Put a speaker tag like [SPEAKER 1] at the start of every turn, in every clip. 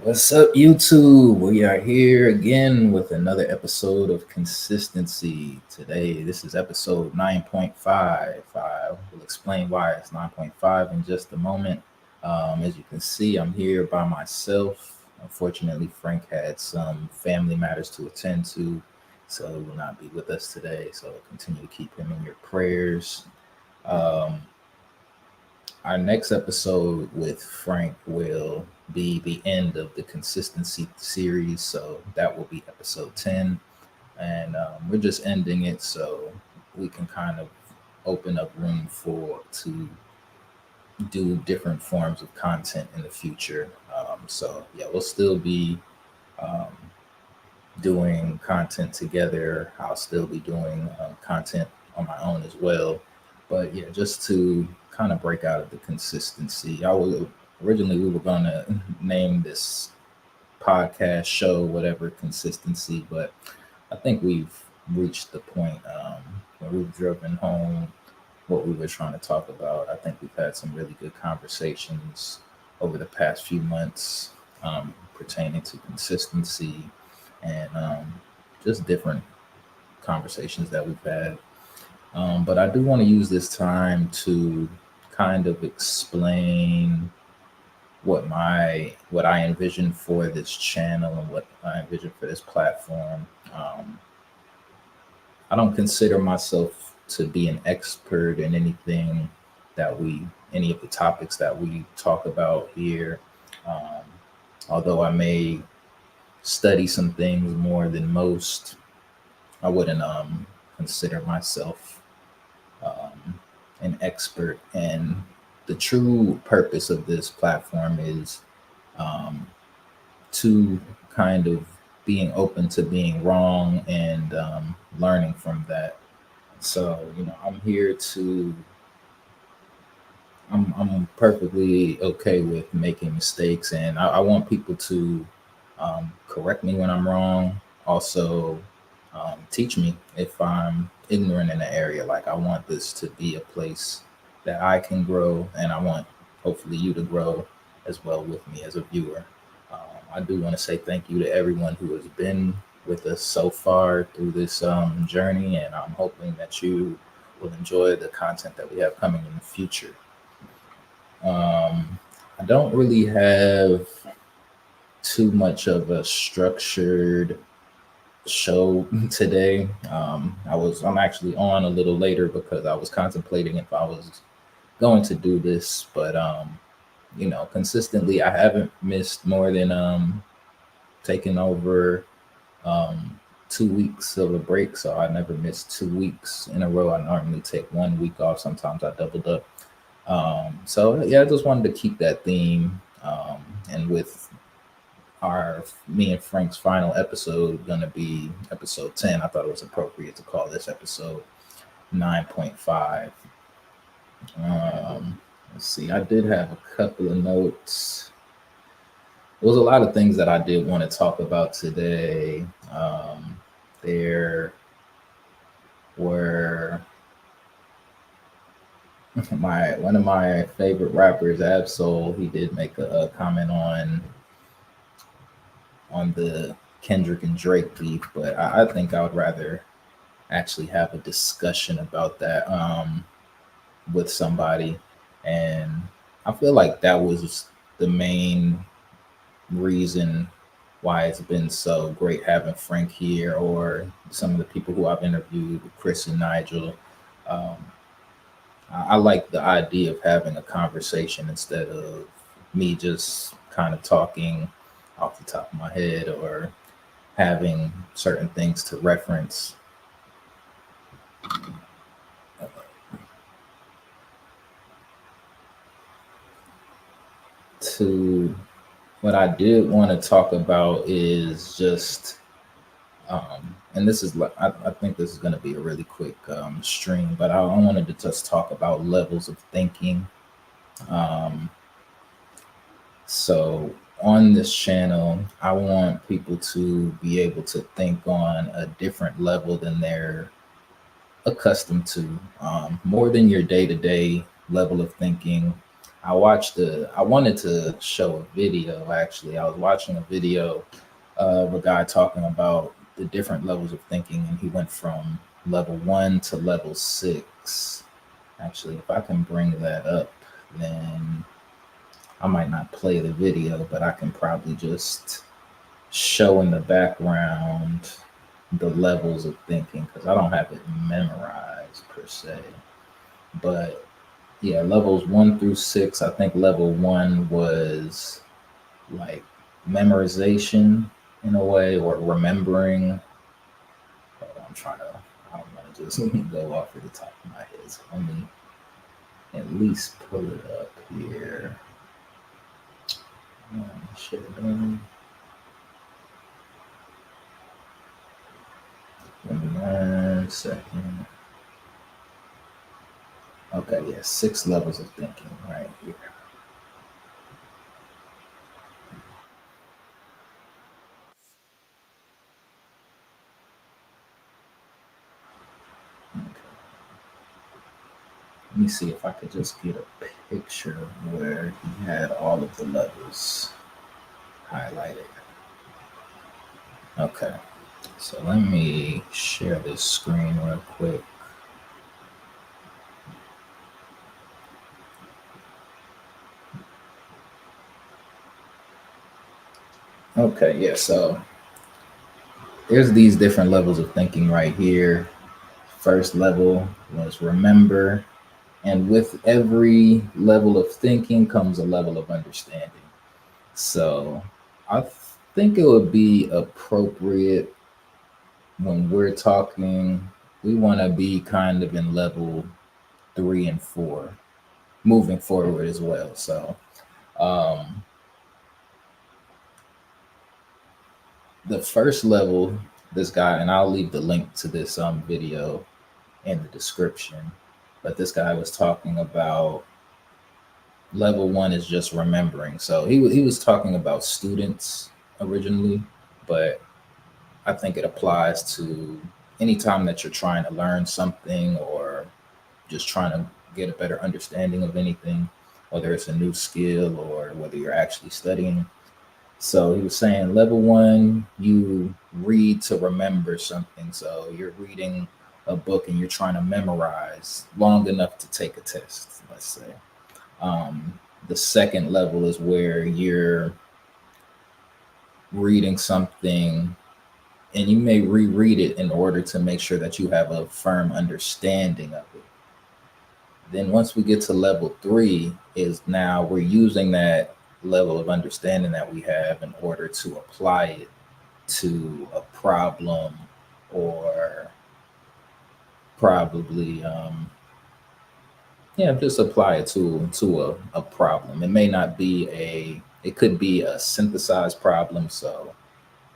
[SPEAKER 1] What's up, YouTube? We are here again with another episode of Consistency. Today, this is episode 9.5. I will explain why it's 9.5 in just a moment. As you can see, I'm here by myself. Unfortunately, Frank had some family matters to attend to, so he will not be with us today. So continue to keep him in your prayers. Um, our next episode with Frank will be the end of the consistency series. So that will be episode 10. And we're just ending it so we can kind of open up room for to do different forms of content in the future. So yeah, we'll still be um, doing content together. I'll still be doing content on my own as well. But yeah, just to kind of break out of the consistency. I was originally we were gonna name this podcast show whatever consistency, but I think we've reached the point where we've driven home what we were trying to talk about. I think we've had some really good conversations over the past few months pertaining to consistency and just different conversations that we've had. But I do want to use this time to kind of explain what I envision for this channel and what I envision for this platform. Um, I don't consider myself to be an expert in anything that any of the topics that we talk about here. Um, Although I may study some things more than most, I wouldn't consider myself um, an expert. And the true purpose of this platform is um, to kind of being open to being wrong and learning from that. So, I'm here to, I'm perfectly okay with making mistakes, and I want people to correct me when I'm wrong. Also, teach me if I'm ignorant in an area. Like, I want this to be a place that I can grow, and I want hopefully you to grow as well with me as a viewer. I do want to say thank you to everyone who has been with us so far through this journey, and I'm hoping that you will enjoy the content that we have coming in the future. I don't really have too much of a structured show today. I'm actually on a little later because I was contemplating if I was going to do this, but consistently I haven't missed more than taking over um 2 weeks of a break. So I never missed 2 weeks in a row. I normally take 1 week off. Sometimes I doubled up. So yeah, I just wanted to keep that theme. And with our me and Frank's final episode gonna be episode 10, I thought it was appropriate to call this episode 9.5. Let's see, I did have a couple of notes. There was a lot of things that I did want to talk about today. There were my one of my favorite rappers, Absol. He did make a comment on the Kendrick and Drake beef, but I think I would rather actually have a discussion about that with somebody. And I feel like that was the main reason why it's been so great having Frank here, or some of the people who I've interviewed, Chris and Nigel. Um, I like the idea of having a conversation instead of me just kind of talking off the top of my head or having certain things to reference. To what I did want to talk about is just, and this is like, I think this is going to be a really quick stream, but I wanted to just talk about levels of thinking. Um, so on this channel, I want people to be able to think on a different level than they're accustomed to, more than your day to day level of thinking. I wanted to show a video actually. I was watching a video of a guy talking about the different levels of thinking, and he went from level 1 to level 6. Actually, if I can bring that up, then I might not play the video, but I can probably just show in the background the levels of thinking because I don't have it memorized per se. But yeah, levels 1 through 6, I think level 1 was like memorization in a way, or remembering. I'm trying to, I don't want to just go off at the top of my head. So let me at least pull it up here. Shit, give me 1 second. Okay, yeah, 6 levels of thinking right here. Okay. Let me see if I could just get a picture where he had all of the levels highlighted. Okay, so let me share this screen real quick. Okay, yeah, so there's these different levels of thinking right here. First level was remember, and with every level of thinking comes a level of understanding. So I think it would be appropriate when we're talking, we want to be kind of in level 3 and 4 moving forward as well. So um, the first level, this guy, and I'll leave the link to this video in the description, but this guy was talking about level 1 is just remembering. So he was talking about students originally, but I think it applies to anytime that you're trying to learn something or just trying to get a better understanding of anything, whether it's a new skill or whether you're actually studying. So he was saying level 1, you read to remember something. So you're reading a book and you're trying to memorize long enough to take a test, let's say. The second level is where you're reading something and you may reread it in order to make sure that you have a firm understanding of it. Then once we get to level 3 is now we're using that level of understanding that we have in order to apply it to a problem, or probably just apply it to a problem. It may not be it could be a synthesized problem. So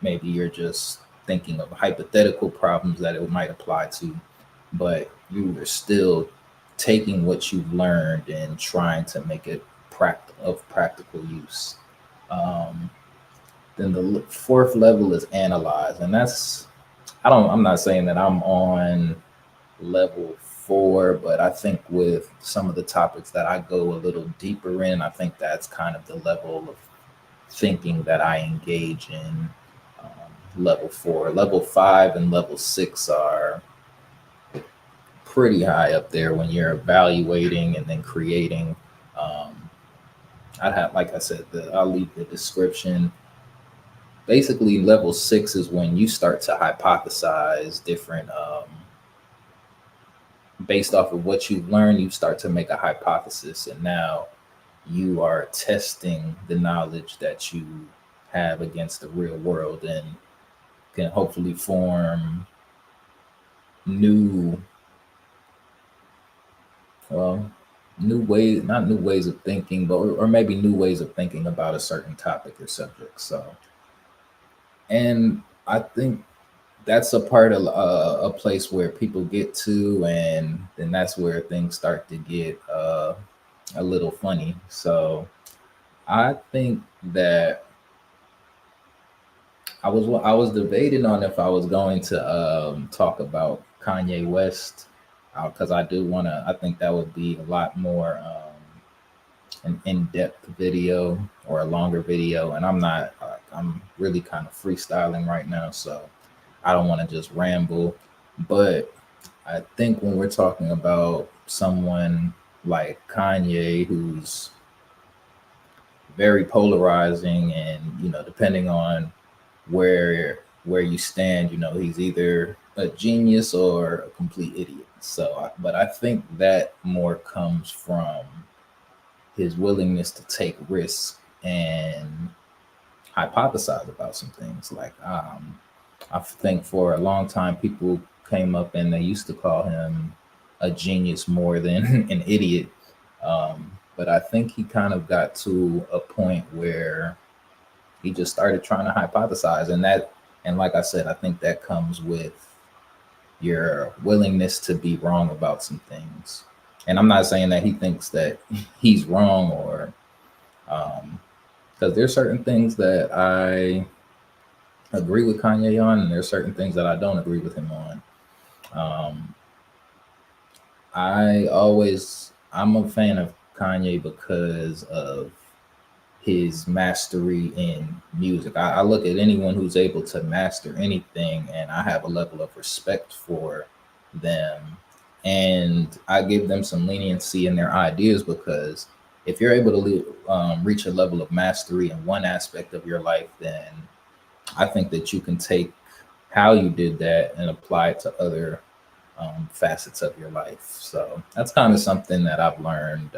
[SPEAKER 1] maybe you're just thinking of hypothetical problems that it might apply to, but you are still taking what you've learned and trying to make it of practical use. Um, then the fourth level is analyze, and that's I'm not saying that I'm on level 4, but I think with some of the topics that I go a little deeper in, I think that's kind of the level of thinking that I engage in. Level 4, level 5, and level 6 are pretty high up there when you're evaluating and then creating. Um, I have, like I said, I'll leave the description. Basically, level 6 is when you start to hypothesize different, based off of what you've learned, you start to make a hypothesis, and now you are testing the knowledge that you have against the real world and can hopefully form new well new ways, not new ways of thinking, but or maybe new ways of thinking about a certain topic or subject. So, and I think that's a part of a place where people get to, and then that's where things start to get a little funny. So I think that I was debating on if I was going to talk about Kanye West, because I do want to. I think that would be a lot more an in-depth video or a longer video, and I'm really kind of freestyling right now, so I don't want to just ramble. But I think when we're talking about someone like Kanye, who's very polarizing, and depending on where you stand, he's either a genius or a complete idiot. So, but I think that more comes from his willingness to take risks and hypothesize about some things. Like, I think for a long time, people came up and they used to call him a genius more than an idiot. But I think he kind of got to a point where he just started trying to hypothesize, and like I said, I think that comes with your willingness to be wrong about some things. And I'm not saying that he thinks that he's wrong, or because there's certain things that I agree with Kanye on, and there's certain things that I don't agree with him on. Um, I'm a fan of Kanye because of his mastery in music. I look at anyone who's able to master anything, and I have a level of respect for them. And I give them some leniency in their ideas, because if you're able to reach a level of mastery in one aspect of your life, then I think that you can take how you did that and apply it to other facets of your life. So that's kind of something that I've learned,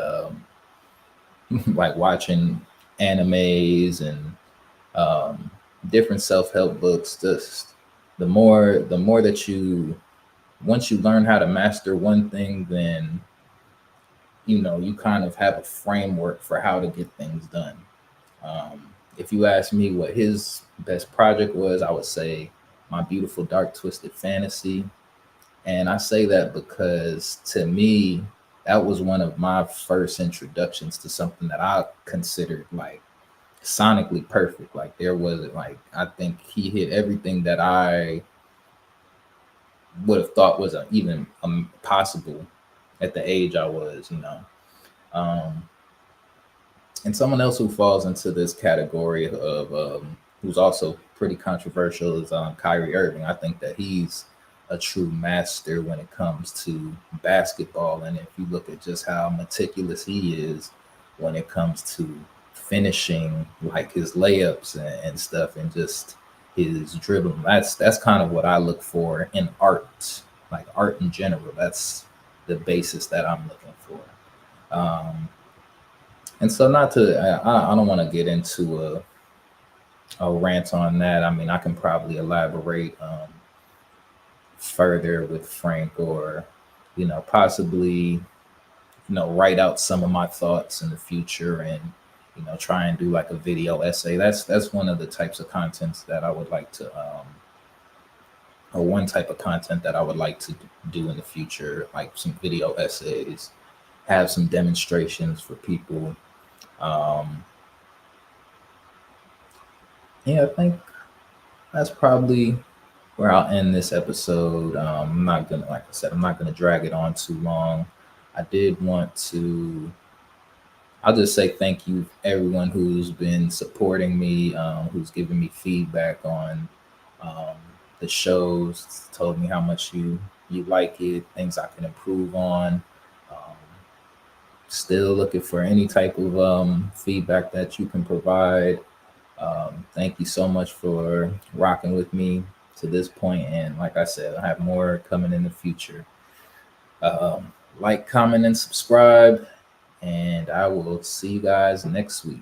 [SPEAKER 1] like watching animes and different self-help books. Just the more that once you learn how to master one thing, then you kind of have a framework for how to get things done. If you ask me what his best project was, I would say My Beautiful Dark Twisted Fantasy. And I say that because, to me, that was one of my first introductions to something that I considered like sonically perfect. Like, there was, like, I think he hit everything that I would have thought was even possible at the age I was. Um, and someone else who falls into this category of who's also pretty controversial is Kyrie Irving. I think that he's a true master when it comes to basketball. And if you look at just how meticulous he is when it comes to finishing, like his layups and stuff, and just his dribbling, that's kind of what I look for in art, like art in general. That's the basis that I'm looking for. And so, not to, I don't want to get into a rant on that. I mean, I can probably elaborate further with Frank, or possibly write out some of my thoughts in the future, and try and do like a video essay. That's one of the types of contents that I would like to or one type of content that I would like to do in the future, like some video essays, have some demonstrations for people. um yeah, I think that's probably where I'll end this episode. I'm not gonna, like I said, I'm not gonna drag it on too long. I did want to. I'll just say thank you, everyone who's been supporting me, who's given me feedback on um, the shows, told me how much you like it, things I can improve on. Um, Still looking for any type of feedback that you can provide. Thank you so much for rocking with me to this point. And like I said, I have more coming in the future. Like, comment, and subscribe. And I will see you guys next week.